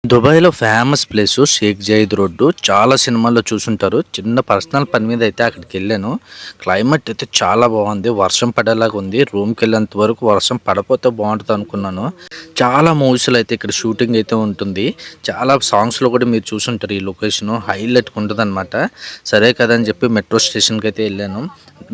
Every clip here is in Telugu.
దుబాయ్‌లో famous place Sheikh Zayed road. చాలా సినిమాల్లో చూసుంటారు. చిన్న పర్సనల్ పని మీద అయితే అక్కడికెళ్ళాను. క్లైమేట్ అయితే చాలా బాగుంది. వర్షం పడేలాగా ఉంది. రూమ్‌కెళ్ళేంత వరకు వర్షం పడపోతే బాగుంటదనుకున్నాను. చాలా మూవీస్‌లో అయితే ఇక్కడ షూటింగ్ అయితే ఉంటుంది. చాలా సాంగ్స్‌లో కూడా మీరు చూసుంటారు ఈ లొకేషను. హైలైట్‌గా ఉంటదనమాట. సరే కదా అని చెప్పి మెట్రో స్టేషన్‌కైతే ఎళ్ళాను.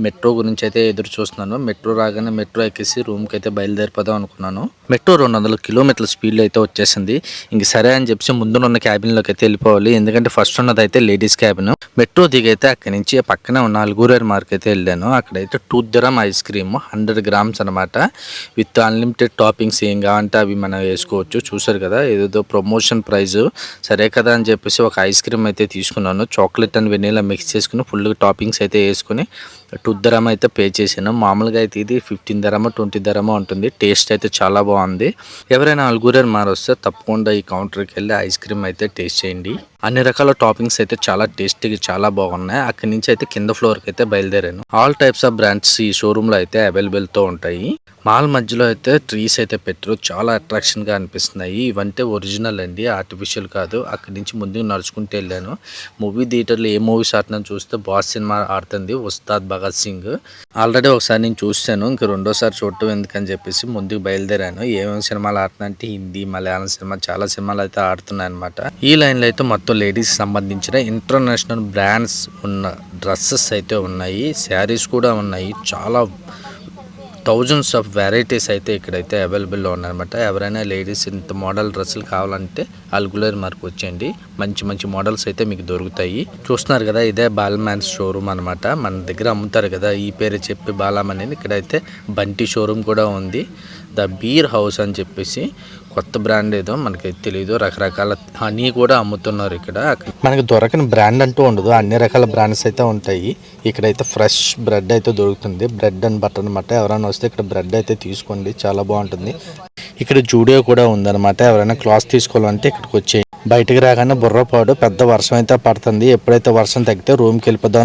మెట్రో గురించి అయితే ఎదురు చూస్తున్నాను. మెట్రో రాగానే మెట్రో ఎక్కేసి రూమ్‌కైతే బయలుదేరిపోదాం అనుకున్నాను. మెట్రో 200 కిలోమీటర్ల స్పీడ్‌లో అయితే వచ్చేసింది. ఇంక సరే అని చెప్పేసి ముందునున్న క్యాబిన్‌లోకి అయితే వెళ్ళిపోవాలి. ఎందుకంటే ఫస్ట్ ఉన్నదైతే లేడీస్ క్యాబిన్. మెట్రో దిగైతే అక్కడి నుంచి పక్కనే ఉన్న అల్గూరేర్ మార్క్ అయితే వెళ్ళాను. అక్కడైతే 2 దిర్హం ఐస్ క్రీమ్ 100 గ్రామ్స్ అనమాట. విత్ అన్లిమిటెడ్ టాపింగ్స్ ఏం కావాలంటే అవి మనం వేసుకోవచ్చు. చూసారు కదా ఏదేదో ప్రమోషన్ ప్రైస్. సరే కదా అని చెప్పేసి ఒక ఐస్ క్రీమ్ అయితే తీసుకున్నాను. చాక్లెట్ అండ్ వెనీలా మిక్స్ చేసుకుని ఫుల్గా టాపింగ్స్ అయితే వేసుకుని 2 దిర్హం అయితే పే చేశాను. మామూలుగా అయితే ఇది 15 దిర్హమో 20 దిర్హమో ఉంటుంది. టేస్ట్ అయితే చాలా బాగుంది. ఎవరైనా అల్గూరేర్ మార్ వస్తే తప్పకుండా ఈ కౌంటర్కి వెళ్ళి ఐస్ క్రీమ్ అయితే టేస్ట్ చేయండి. అన్ని రకాల టాపింగ్స్ అయితే చాలా టేస్టీగా చాలా బాగున్నాయి. అక్కడి నుంచి అయితే కింద ఫ్లోర్కి అయితే బయలుదేరాను. ఆల్ టైప్స్ ఆఫ్ బ్రాండ్స్ ఈ షోరూమ్ లో అయితే అవైలబుల్ తో ఉంటాయి. మాల్ మధ్యలో అయితే ట్రీస్ అయితే పెట్టారు. చాలా అట్రాక్షన్ గా అనిపిస్తున్నాయి. ఇవంటే ఒరిజినల్ అండి, ఆర్టిఫిషియల్ కాదు. అక్కడి నుంచి ముందుకు నడుచుకుంటూ వెళ్ళాను. మూవీ థియేటర్లో ఏ మూవీస్ ఆడుతున్నాను చూస్తే బాస్ సినిమా ఆడుతుంది, ఉస్తాద్ భగత్ సింగ్. ఆల్రెడీ ఒకసారి నేను చూశాను, ఇంక రెండోసారి చూడటం ఎందుకని చెప్పేసి ముందుకు బయలుదేరాను. ఏమేమి సినిమాలు ఆడుతున్నా అంటే హిందీ, మలయాళం సినిమా చాలా సినిమాలు అయితే ఆడుతున్నాయి అనమాట. ఈ లైన్ లో అయితే మొత్తం లేడీస్ సంబంధించిన ఇంటర్నేషనల్ బ్రాండ్స్ ఉన్న డ్రెస్సెస్ అయితే ఉన్నాయి. శారీస్ కూడా ఉన్నాయి. చాలా థౌజండ్స్ ఆఫ్ వెరైటీస్ అయితే ఇక్కడైతే అవైలబుల్లో ఉన్నాయన్నమాట. ఎవరైనా లేడీస్ ఇంత మోడల్ డ్రెస్సులు కావాలంటే అల్గులేర్ మార్క్ వచ్చేయండి. మంచి మంచి మోడల్స్ అయితే మీకు దొరుకుతాయి. చూస్తున్నారు కదా ఇదే బాలమ్యాన్స్ షోరూమ్ అనమాట. మన దగ్గర అమ్ముతారు కదా ఈ పేరు చెప్పి బాలమని. ఇక్కడైతే బంటి షోరూమ్ కూడా ఉంది. ద బీర్ హౌస్ అని చెప్పేసి కొత్త బ్రాండ్ ఏదో మనకి తెలియదు. రకరకాల హనీ కూడా అమ్ముతున్నారు ఇక్కడ. మనకి దొరకని బ్రాండ్ అంటూ ఉండదు, అన్ని రకాల బ్రాండ్స్ అయితే ఉంటాయి. ఇక్కడైతే ఫ్రెష్ బ్రెడ్ అయితే దొరుకుతుంది. బ్రెడ్ అండ్ బటర్ అనమాట. ఎవరైనా వస్తే ఇక్కడ బ్రెడ్ అయితే తీసుకోండి, చాలా బాగుంటుంది. ఇక్కడ జూడియో కూడా ఉందన్నమాట. ఎవరైనా క్లాత్ తీసుకోవాలంటే ఇక్కడికి వచ్చేయండి. బయటకు రాగానే బుర్రపాడు పెద్ద వర్షం అయితే పడుతుంది. ఎప్పుడైతే వర్షం తగ్గితే రూమ్కి వెళ్ళిపోదాం